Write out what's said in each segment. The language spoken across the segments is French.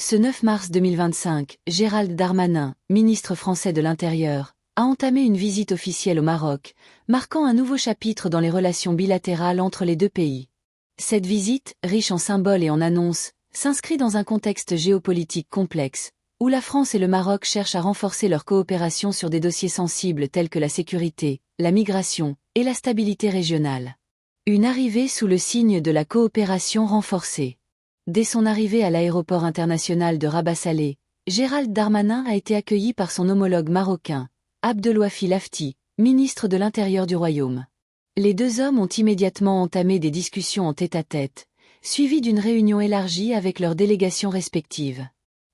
Ce 9 mars 2025, Gérald Darmanin, ministre français de l'Intérieur, a entamé une visite officielle au Maroc, marquant un nouveau chapitre dans les relations bilatérales entre les deux pays. Cette visite, riche en symboles et en annonces, s'inscrit dans un contexte géopolitique complexe, où la France et le Maroc cherchent à renforcer leur coopération sur des dossiers sensibles tels que la sécurité, la migration et la stabilité régionale. Une arrivée sous le signe de la coopération renforcée. Dès son arrivée à l'aéroport international de Rabat-Salé, Gérald Darmanin a été accueilli par son homologue marocain, Abdelouafi Lafti, ministre de l'Intérieur du Royaume. Les deux hommes ont immédiatement entamé des discussions en tête-à-tête, suivies d'une réunion élargie avec leurs délégations respectives.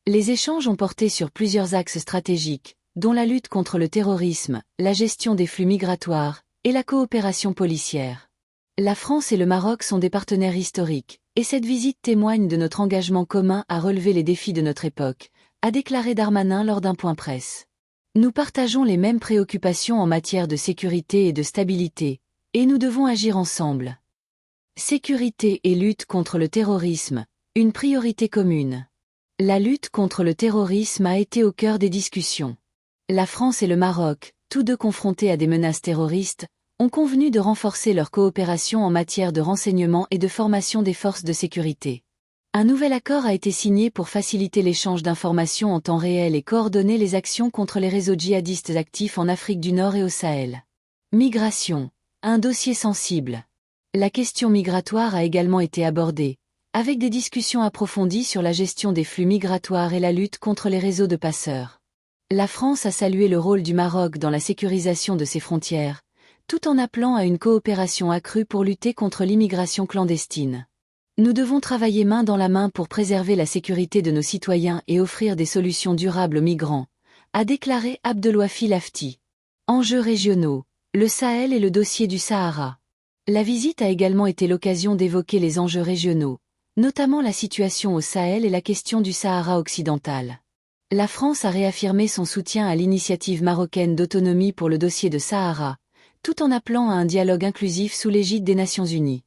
Les échanges ont porté sur plusieurs axes stratégiques, dont la lutte contre le terrorisme, la gestion des flux migratoires et la coopération policière. La France et le Maroc sont des partenaires historiques, et cette visite témoigne de notre engagement commun à relever les défis de notre époque, a déclaré Darmanin lors d'un point presse. Nous partageons les mêmes préoccupations en matière de sécurité et de stabilité, et nous devons agir ensemble. Sécurité et lutte contre le terrorisme, une priorité commune. La lutte contre le terrorisme a été au cœur des discussions. La France et le Maroc, tous deux confrontés à des menaces terroristes, ont convenu de renforcer leur coopération en matière de renseignement et de formation des forces de sécurité. Un nouvel accord a été signé pour faciliter l'échange d'informations en temps réel et coordonner les actions contre les réseaux djihadistes actifs en Afrique du Nord et au Sahel. Migration, un dossier sensible. La question migratoire a également été abordée, avec des discussions approfondies sur la gestion des flux migratoires et la lutte contre les réseaux de passeurs. La France a salué le rôle du Maroc dans la sécurisation de ses frontières, tout en appelant à une coopération accrue pour lutter contre l'immigration clandestine. Nous devons travailler main dans la main pour préserver la sécurité de nos citoyens et offrir des solutions durables aux migrants, a déclaré Abdelouafi Lafti. Enjeux régionaux, le Sahel et le dossier du Sahara. La visite a également été l'occasion d'évoquer les enjeux régionaux, notamment la situation au Sahel et la question du Sahara occidental. La France a réaffirmé son soutien à l'initiative marocaine d'autonomie pour le dossier de Sahara, tout en appelant à un dialogue inclusif sous l'égide des Nations Unies.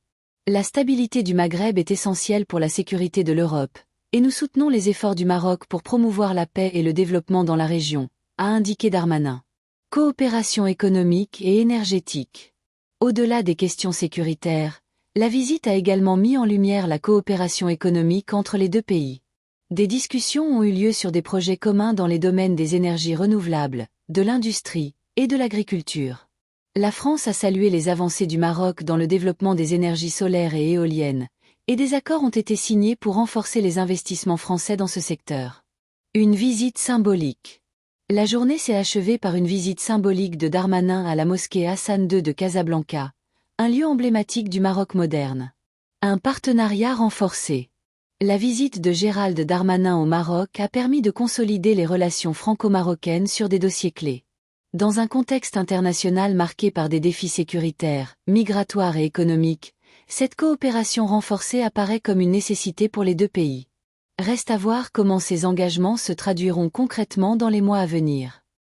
La stabilité du Maghreb est essentielle pour la sécurité de l'Europe, et nous soutenons les efforts du Maroc pour promouvoir la paix et le développement dans la région, a indiqué Darmanin. Coopération économique et énergétique. Au-delà des questions sécuritaires, la visite a également mis en lumière la coopération économique entre les deux pays. Des discussions ont eu lieu sur des projets communs dans les domaines des énergies renouvelables, de l'industrie et de l'agriculture. La France a salué les avancées du Maroc dans le développement des énergies solaires et éoliennes, et des accords ont été signés pour renforcer les investissements français dans ce secteur. Une visite symbolique. La journée s'est achevée par une visite symbolique de Darmanin à la mosquée Hassan II de Casablanca, un lieu emblématique du Maroc moderne. Un partenariat renforcé. La visite de Gérald Darmanin au Maroc a permis de consolider les relations franco-marocaines sur des dossiers clés. Dans un contexte international marqué par des défis sécuritaires, migratoires et économiques, cette coopération renforcée apparaît comme une nécessité pour les deux pays. Reste à voir comment ces engagements se traduiront concrètement dans les mois à venir.